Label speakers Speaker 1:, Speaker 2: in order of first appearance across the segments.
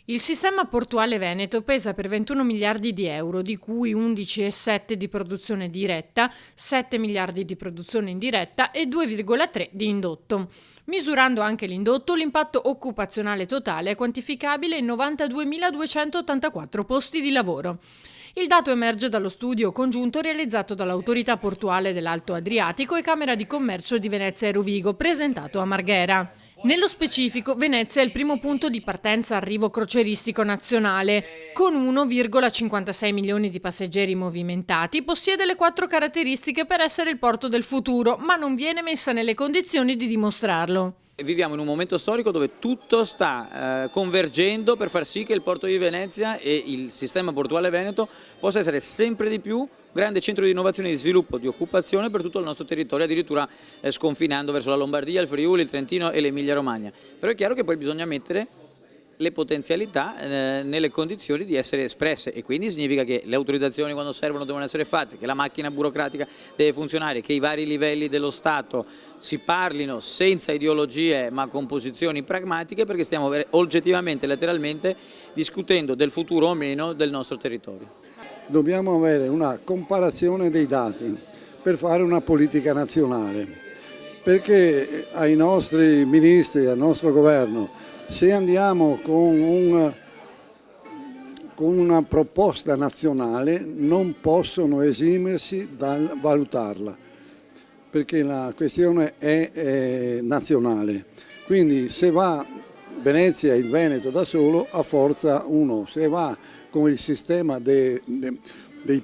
Speaker 1: Il sistema portuale veneto pesa per 21 miliardi di euro, di cui 11,7 di produzione diretta, 7 miliardi di produzione indiretta e 2,3 di indotto. Misurando anche l'indotto, l'impatto occupazionale totale è quantificabile in 92.284 posti di lavoro. Il dato emerge dallo studio congiunto realizzato dall'Autorità Portuale dell'Alto Adriatico e Camera di Commercio di Venezia e Rovigo, presentato a Marghera. Nello specifico, Venezia è il primo punto di partenza arrivo crocieristico nazionale. Con 1,56 milioni di passeggeri movimentati, possiede le 4 caratteristiche per essere il porto del futuro, ma non viene messa nelle condizioni di dimostrarlo.
Speaker 2: Viviamo in un momento storico dove tutto sta convergendo per far sì che il porto di Venezia e il sistema portuale veneto possa essere sempre di più un grande centro di innovazione, di sviluppo, di occupazione per tutto il nostro territorio, addirittura sconfinando verso la Lombardia, il Friuli, il Trentino e l'Emilia Romagna. Però è chiaro che poi bisogna mettere le potenzialità nelle condizioni di essere espresse, e quindi significa che le autorizzazioni quando servono devono essere fatte, che la macchina burocratica deve funzionare, che i vari livelli dello Stato si parlino senza ideologie ma con posizioni pragmatiche, perché stiamo oggettivamente, letteralmente discutendo del futuro o meno del nostro territorio.
Speaker 3: Dobbiamo avere una comparazione dei dati per fare una politica nazionale, perché ai nostri ministri, al nostro governo, se andiamo con una proposta nazionale non possono esimersi dal valutarla, perché la questione è nazionale. Quindi se va Venezia e il Veneto da solo ha forza 1, se va con il sistema dei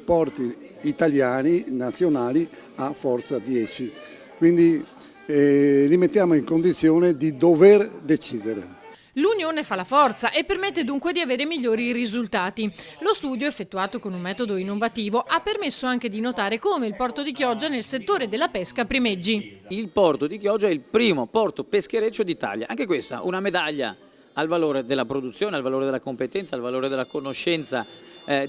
Speaker 3: porti italiani, nazionali, ha forza 10. Quindi li mettiamo in condizione di dover decidere.
Speaker 1: L'unione fa la forza e permette dunque di avere migliori risultati. Lo studio, effettuato con un metodo innovativo, ha permesso anche di notare come il porto di Chioggia nel settore della pesca primeggi.
Speaker 2: Il porto di Chioggia è il primo porto peschereccio d'Italia, anche questa una medaglia al valore della produzione, al valore della competenza, al valore della conoscenza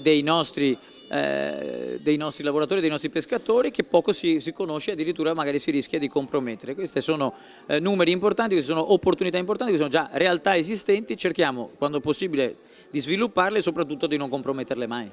Speaker 2: dei nostri lavoratori, dei nostri pescatori, che poco si conosce, addirittura magari si rischia di compromettere. Questi sono numeri importanti, queste sono opportunità importanti, queste sono già realtà esistenti, cerchiamo quando possibile di svilupparle e soprattutto di non comprometterle mai.